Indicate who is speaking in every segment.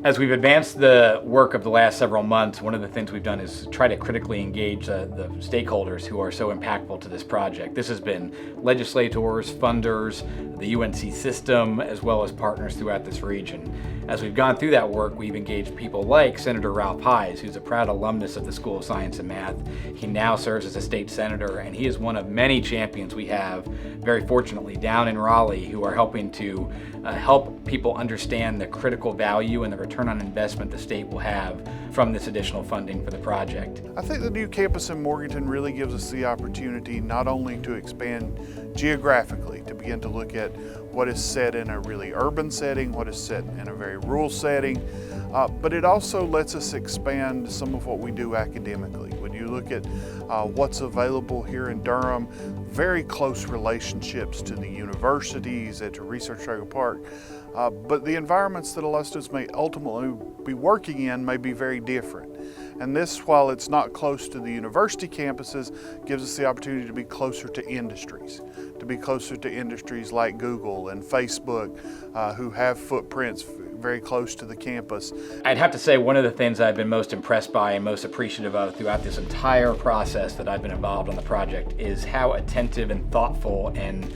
Speaker 1: As we've advanced the work of the last several months, one of the things we've done is try to critically engage the stakeholders who are so impactful to this project. This has been legislators, funders, the UNC system, as well as partners throughout this region. As we've gone through that work, we've engaged people like Senator Ralph Hayes, who's a proud alumnus of the School of Science and Math. He now serves as a state senator, and he is one of many champions we have, very fortunately, down in Raleigh, who are helping to help people understand the critical value and the return on investment the state will have from this additional funding for the project.
Speaker 2: I think the new campus in Morganton really gives us the opportunity not only to expand geographically, to begin to look at what is set in a really urban setting, what is set in a very rural setting, but it also lets us expand some of what we do academically. When you look at what's available here in Durham, very close relationships to the universities and to Research Triangle Park, but the environments that a lot of students may ultimately be working in may be very different. And this, while it's not close to the university campuses, gives us the opportunity to be closer to industries, like Google and Facebook, who have footprints very close to the campus.
Speaker 1: I'd have to say one of the things I've been most impressed by and most appreciative of throughout this entire process that I've been involved on the project is how attentive and thoughtful and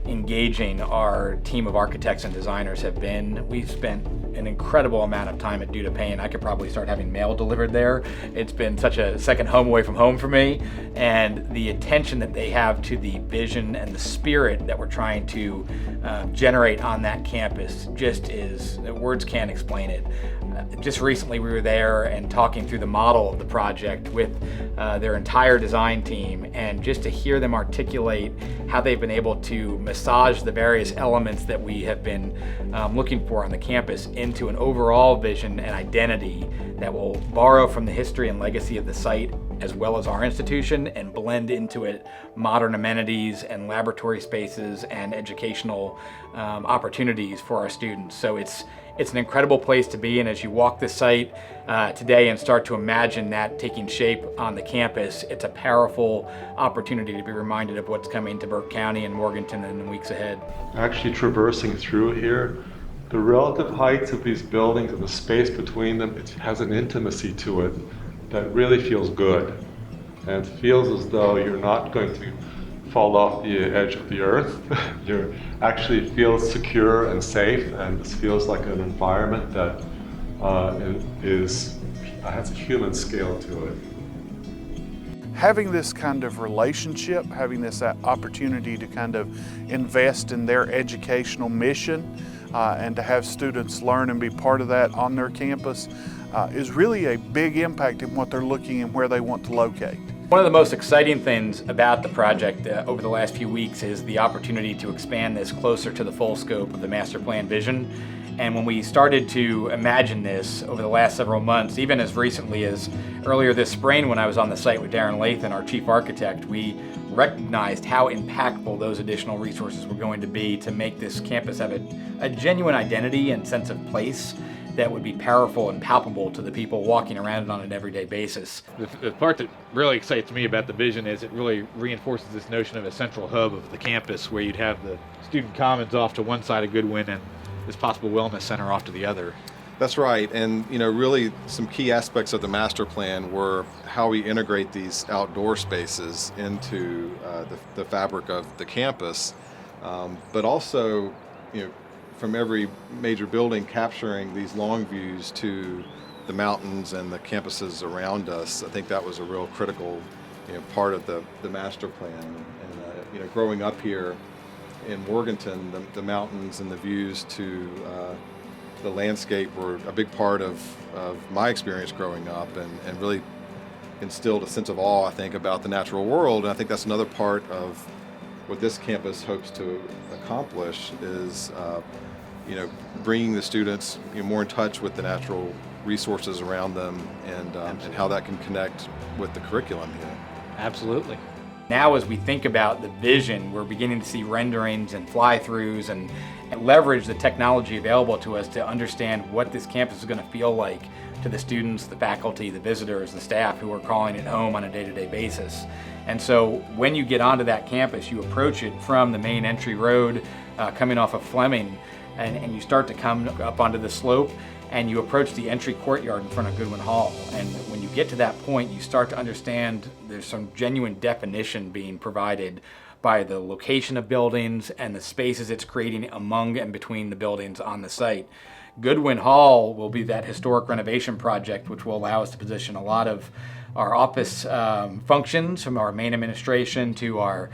Speaker 1: engaging our team of architects and designers have been. We've spent an incredible amount of time at Duda Payne. I could probably start having mail delivered there. It's been such a second home away from home for me, and the attention that they have to the vision and the spirit that we're trying to generate on that campus just is, words can't explain it. Just recently we were there and talking through the model of the project with their entire design team, and just to hear them articulate how they've been able to massage the various elements that we have been looking for on the campus into an overall vision and identity that will borrow from the history and legacy of the site as well as our institution and blend into it modern amenities and laboratory spaces and educational opportunities for our students. So it's an incredible place to be, and as you walk the site today and start to imagine that taking shape on the campus, it's a powerful opportunity to be reminded of what's coming to Burke County and Morganton in the weeks ahead.
Speaker 3: Actually traversing through here, the relative heights of these buildings and the space between them, it has an intimacy to it that really feels good, and it feels as though you're not going to fall off the edge of the earth. You actually feel secure and safe, and this feels like an environment that has a human scale to it.
Speaker 2: Having this kind of relationship, having this opportunity to kind of invest in their educational mission and to have students learn and be part of that on their campus is really a big impact in what they're looking and where they want to locate.
Speaker 1: One of the most exciting things about the project over the last few weeks is the opportunity to expand this closer to the full scope of the master plan vision. And when we started to imagine this over the last several months, even as recently as earlier this spring when I was on the site with Darren Lathan, our chief architect, we recognized how impactful those additional resources were going to be to make this campus have a genuine identity and sense of place that would be powerful and palpable to the people walking around it on an everyday basis.
Speaker 4: The part that really excites me about the vision is it really reinforces this notion of a central hub of the campus where you'd have the student commons off to one side of Goodwin and this possible wellness center off to the other.
Speaker 5: That's right, and really some key aspects of the master plan were how we integrate these outdoor spaces into the fabric of the campus, but also from every major building capturing these long views to the mountains and the campuses around us. I think that was a real critical part of the master plan. And growing up here in Morganton, the mountains and the views to the landscape were a big part of my experience growing up, and really instilled a sense of awe, I think, about the natural world. And I think that's another part of what this campus hopes to accomplish is bringing the students more in touch with the natural resources around them and how that can connect with the curriculum here.
Speaker 1: Absolutely. Now as we think about the vision, we're beginning to see renderings and fly-throughs and leverage the technology available to us to understand what this campus is going to feel like to the students, the faculty, the visitors, the staff who are calling it home on a day-to-day basis. And so when you get onto that campus, you approach it from the main entry road coming off of Fleming, and you start to come up onto the slope, and you approach the entry courtyard in front of Goodwin Hall. And when you get to that point, you start to understand there's some genuine definition being provided by the location of buildings and the spaces it's creating among and between the buildings on the site. Goodwin Hall will be that historic renovation project, which will allow us to position a lot of our office functions, from our main administration to our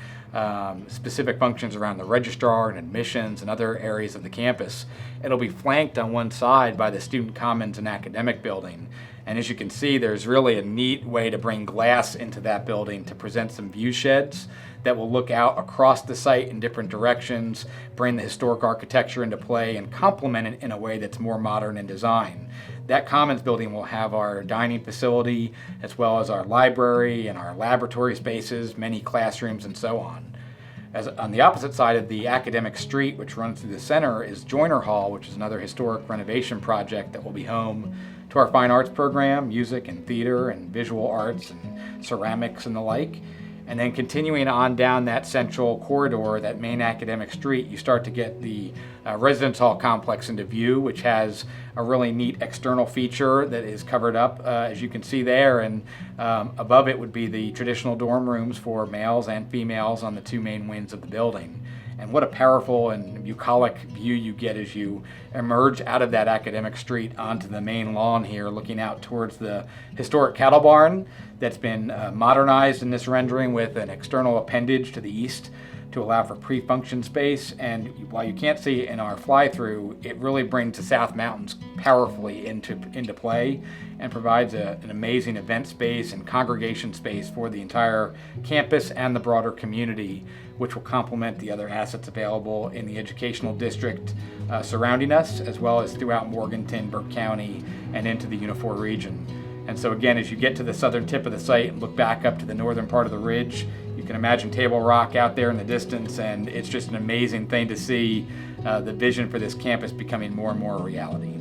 Speaker 1: specific functions around the registrar and admissions and other areas of the campus. It'll be flanked on one side by the student commons and academic building. And as you can see, there's really a neat way to bring glass into that building to present some view sheds that will look out across the site in different directions, bring the historic architecture into play, and complement it in a way that's more modern in design. That Commons building will have our dining facility, as well as our library and our laboratory spaces, many classrooms, and so on. As on the opposite side of the academic street, which runs through the center, is Joyner Hall, which is another historic renovation project that will be home to our fine arts program, music and theater and visual arts and ceramics and the like. And then continuing on down that central corridor, that main academic street, you start to get the residence hall complex into view, which has a really neat external feature that is covered up, as you can see there. And above it would be the traditional dorm rooms for males and females on the two main wings of the building. And what a powerful and bucolic view you get as you emerge out of that academic street onto the main lawn here, looking out towards the historic cattle barn that's been modernized in this rendering with an external appendage to the east to allow for pre-function space. And while you can't see it in our fly-through, it really brings the South Mountains powerfully into play and provides an amazing event space and congregation space for the entire campus and the broader community, which will complement the other assets available in the educational district surrounding us, as well as throughout Morganton, Burke County, and into the Unifor region. And so again, as you get to the southern tip of the site and look back up to the northern part of the ridge, you can imagine Table Rock out there in the distance, and it's just an amazing thing to see the vision for this campus becoming more and more a reality.